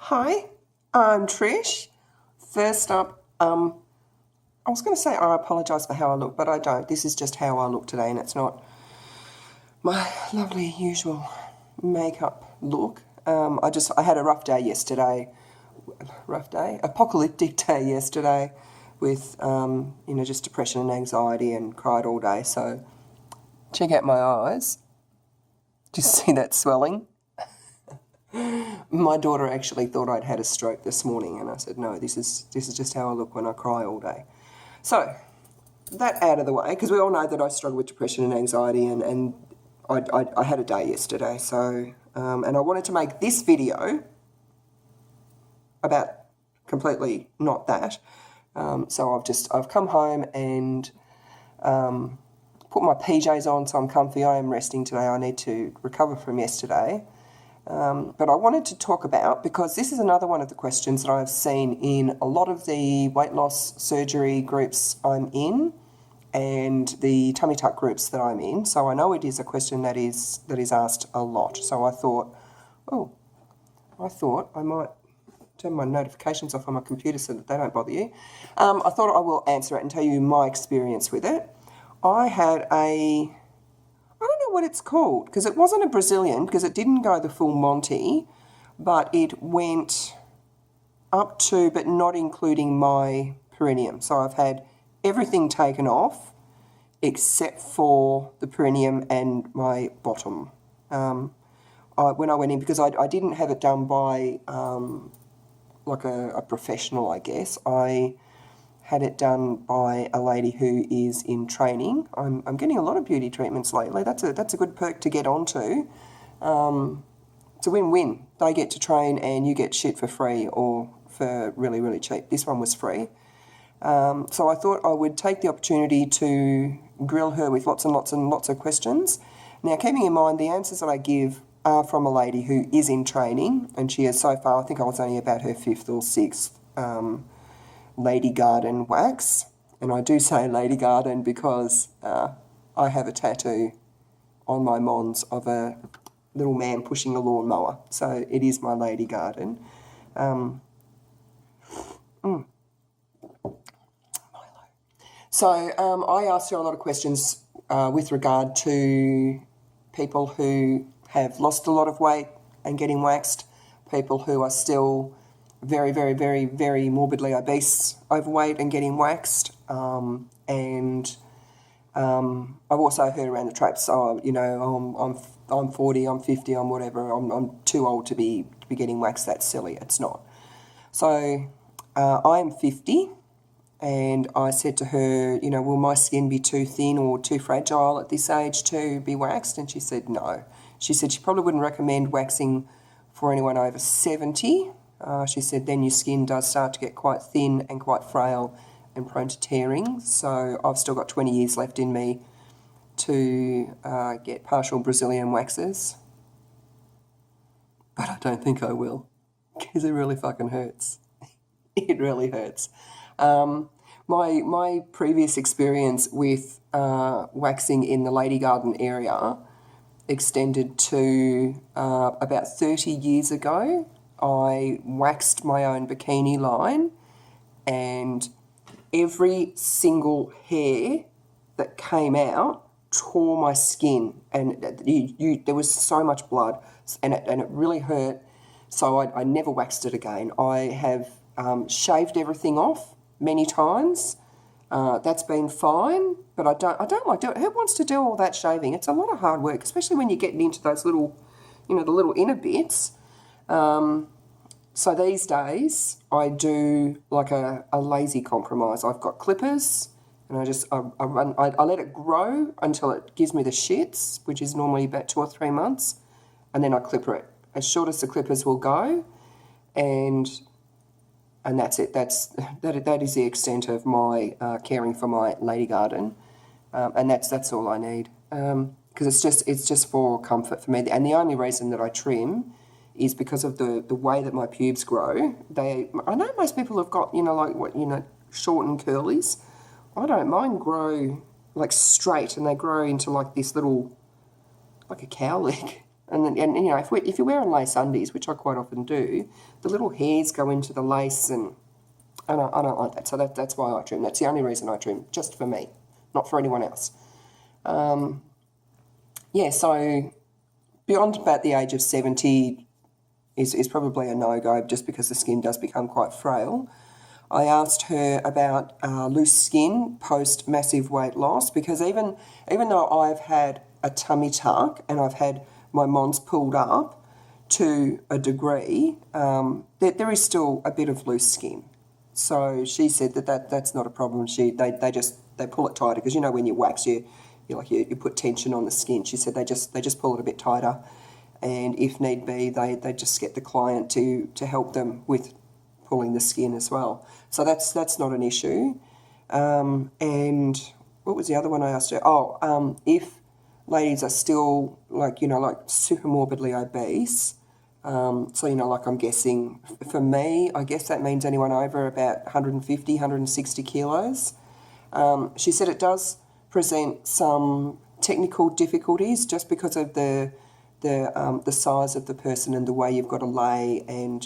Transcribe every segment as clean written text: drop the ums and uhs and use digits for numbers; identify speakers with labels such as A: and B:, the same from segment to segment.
A: Hi, I'm Trish. First up, I was going to say I apologise for how I look, but I don't. This is just how I look today, and it's not my lovely usual makeup look. I had a rough day yesterday. Apocalyptic day yesterday with, just depression and anxiety, and cried all day. So check out my eyes. Do you see that swelling? My daughter actually thought I'd had a stroke this morning, and I said, no, this is just how I look when I cry all day. So, that out of the way, because we all know that I struggle with depression and anxiety, and I had a day yesterday, so, and I wanted to make this video about completely not that. So I've come home and put my PJs on, so I'm comfy. I am resting today. I need to recover from yesterday. But I wanted to talk about, because this is another one of the questions that I've seen in a lot of the weight loss surgery groups I'm in and the tummy tuck groups that I'm in. So I know it is a question that is asked a lot. So I thought I might turn my notifications off on my computer so that they don't bother you. I thought I will answer it and tell you my experience with it. I had I don't know what it's called, because it wasn't a Brazilian, because it didn't go the full Monty, but it went up to, but not including my perineum. So I've had everything taken off except for the perineum and my bottom. When I went in, because I didn't have it done by like a professional, I guess. I had it done by a lady who is in training. I'm getting a lot of beauty treatments lately. That's a good perk to get onto. It's a win-win. They get to train and you get shit for free or for really, really cheap. This one was free. So I thought I would take the opportunity to grill her with lots and lots and lots of questions. Now, keeping in mind the answers that I give are from a lady who is in training, and she is so far, I think I was only about her 5th or 6th Lady Garden wax. And I do say Lady Garden because I have a tattoo on my mons of a little man pushing a lawnmower. So it is my Lady Garden. So I asked her a lot of questions with regard to people who have lost a lot of weight and getting waxed, people who are still very, very, very, very morbidly obese, overweight and getting waxed. And I've also heard around the traps, I'm 40, I'm 50, I'm whatever, I'm too old to be getting waxed. That's silly. It's not. So I am 50, and I said to her, will my skin be too thin or too fragile at this age to be waxed? And she said no. She said she probably wouldn't recommend waxing for anyone over 70. She said then your skin does start to get quite thin and quite frail and prone to tearing. So I've still got 20 years left in me to get partial Brazilian waxes. But I don't think I will, because it really fucking hurts. It really hurts. My previous experience with waxing in the Lady Garden area extended to about 30 years ago. I waxed my own bikini line, and every single hair that came out tore my skin, and there was so much blood, and it really hurt. So I never waxed it again. I have shaved everything off many times. That's been fine, but I don't like doing it. Who wants to do all that shaving? It's a lot of hard work, especially when you're getting into those little, the little inner bits. So these days I do like a lazy compromise. I've got clippers, and I let it grow until it gives me the shits, which is normally about 2 or 3 months, and then I clipper it as short as the clippers will go, and that's it. That is the extent of my caring for my Lady Garden, and that's all I need, because it's just for comfort for me. And the only reason that I trim is because of the way that my pubes grow. I know most people have got short and curlies. I don't. Mine grow like straight, and they grow into like this little, like a cow leg. And then, and you know, if you're wearing lace undies, which I quite often do, the little hairs go into the lace, and I don't like that. So that's why I trim. That's the only reason I trim, just for me, not for anyone else. Yeah, so beyond about the age of 70 is probably a no-go, just because the skin does become quite frail. I asked her about loose skin post massive weight loss, because even though I've had a tummy tuck and I've had my mons pulled up to a degree, there is still a bit of loose skin. So she said that's not a problem. They pull it tighter, because you know when you wax you put tension on the skin. She said they just pull it a bit tighter, and if need be they just get the client to help them with pulling the skin as well. So that's not an issue. And what was the other one I asked her? If ladies are still like super morbidly obese, so like I'm guessing for me, I guess that means anyone over about 150, 160 kilos. She said it does present some technical difficulties just because of the size of the person and the way you've got to lay, and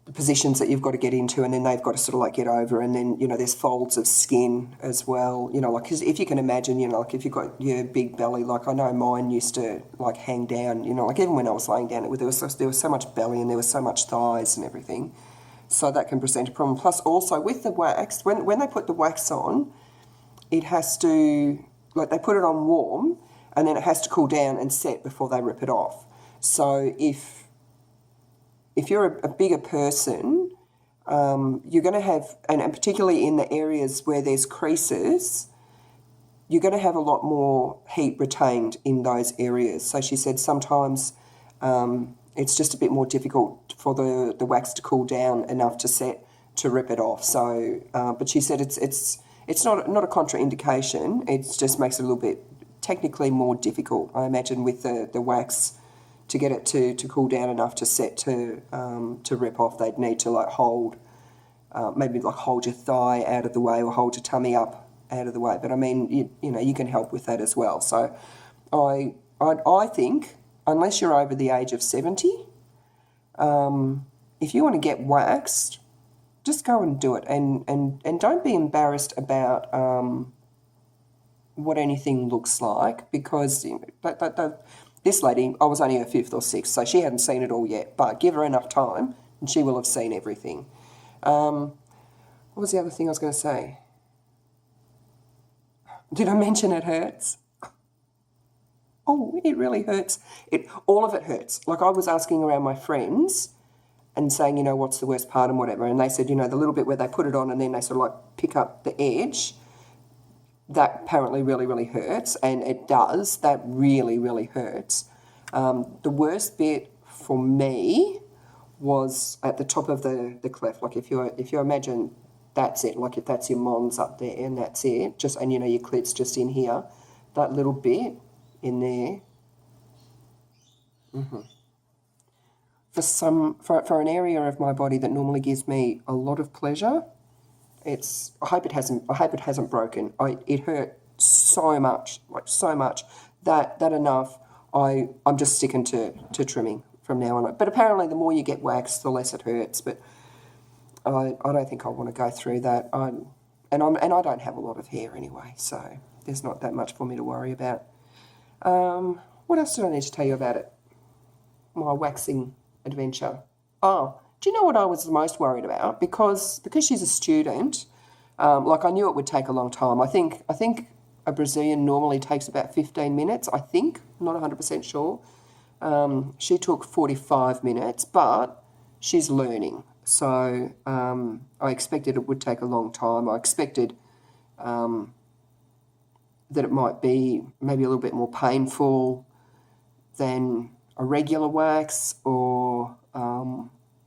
A: the positions that you've got to get into, and then they've got to sort of like get over, and then there's folds of skin as well. Cause if you can imagine, like if you've got your big belly, like I know mine used to like hang down. Like even when I was laying down, there was so much belly and there was so much thighs and everything. So that can present a problem. Plus also with the wax, when they put the wax on, it has to, like they put it on warm and then it has to cool down and set before they rip it off. So if you're a bigger person, you're going to have, and particularly in the areas where there's creases, you're going to have a lot more heat retained in those areas. So she said sometimes it's just a bit more difficult for the wax to cool down enough to set to rip it off. So, but she said it's not a contraindication. It just makes it a little bit technically more difficult, I imagine, with the wax to get it to cool down enough to set to rip off. They'd need to like hold your thigh out of the way or hold your tummy up out of the way. But I mean, you can help with that as well. So I think unless you're over the age of 70, if you want to get waxed, just go and do it, and don't be embarrassed about what anything looks like, because this lady, I was only her 5th or 6th, so she hadn't seen it all yet, but give her enough time and she will have seen everything. What was the other thing I was going to say? Did I mention it hurts? Oh, it really hurts. All of it hurts. Like I was asking around my friends and saying, what's the worst part and whatever, and they said, the little bit where they put it on and then they sort of like pick up the edge, that apparently really, really hurts, and it does. That really, really hurts. The worst bit for me was at the top of the cleft. Like if you imagine that's it, like if that's your mons up there and that's it, and your clit's just in here, that little bit in there. For an area of my body that normally gives me a lot of pleasure, I hope it hasn't broken. It hurt so much, that enough. I'm just sticking to trimming from now on. But apparently, the more you get waxed, the less it hurts. But I don't think I want to go through that. I don't have a lot of hair anyway, so there's not that much for me to worry about. What else did I need to tell you about it? My waxing adventure. Oh, do you know what I was the most worried about? Because she's a student, like I knew it would take a long time. I think a Brazilian normally takes about 15 minutes, I think. I'm not 100% sure. She took 45 minutes, but she's learning. So I expected it would take a long time. I expected that it might be maybe a little bit more painful than a regular wax, or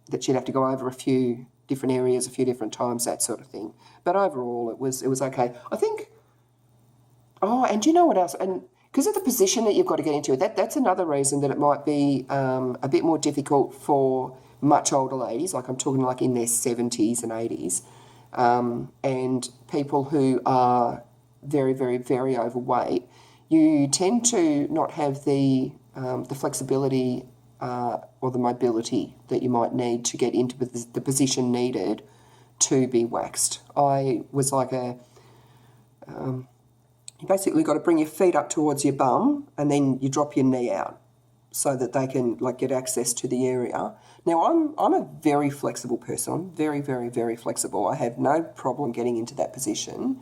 A: that she'd have to go over a few different areas a few different times, that sort of thing. But overall, it was okay. I think. Oh, and do you know what else? And because of the position that you've got to get into, that's another reason that it might be a bit more difficult for much older ladies. Like I'm talking like in their 70s and 80s, and people who are very, very, very overweight. you tend to not have the flexibility or the mobility that you might need to get into the position needed to be waxed. I was like you basically got to bring your feet up towards your bum and then you drop your knee out so that they can like get access to the area. Now I'm a very flexible person. I'm very, very, very flexible. I have no problem getting into that position.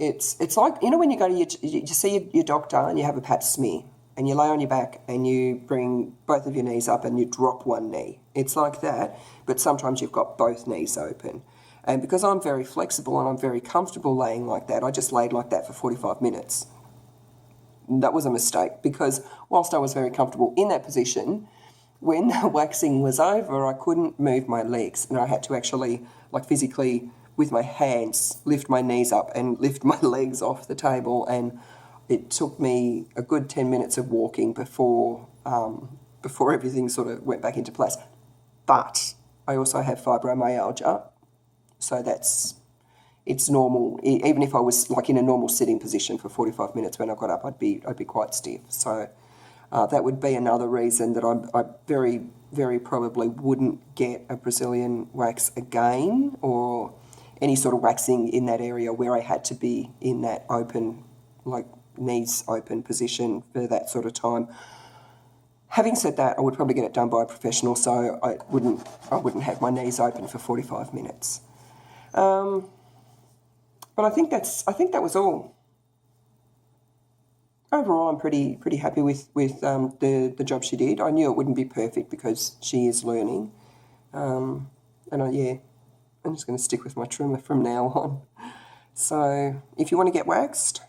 A: It's like, you know, when you go to you see your doctor and you have a pap smear and you lay on your back and you bring both of your knees up and you drop one knee. It's like that, but sometimes you've got both knees open. And because I'm very flexible and I'm very comfortable laying like that, I just laid like that for 45 minutes. That was a mistake because whilst I was very comfortable in that position, when the waxing was over, I couldn't move my legs and I had to actually, like physically, with my hands, lift my knees up and lift my legs off the table. And it took me a good 10 minutes of walking before everything sort of went back into place. But I also have fibromyalgia, so it's normal. Even if I was like in a normal sitting position for 45 minutes, when I got up, I'd be quite stiff. So that would be another reason that I very, very probably wouldn't get a Brazilian wax again, or any sort of waxing in that area where I had to be in that open, like knees open position for that sort of time. Having said that, I would probably get it done by a professional, so I wouldn't have my knees open for 45 minutes. But I think that was all. Overall, I'm pretty happy with the job she did. I knew it wouldn't be perfect because she is learning, I'm just going to stick with my trimmer from now on. So if you want to get waxed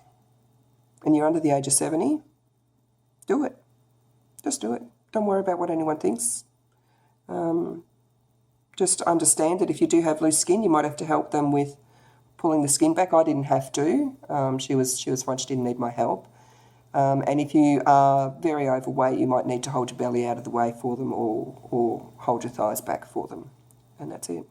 A: and you're under the age of 70, do it. Just do it. Don't worry about what anyone thinks. Just understand that if you do have loose skin, you might have to help them with pulling the skin back. I didn't have to. She was fine. She didn't need my help. And if you are very overweight, you might need to hold your belly out of the way for them or hold your thighs back for them. And that's it.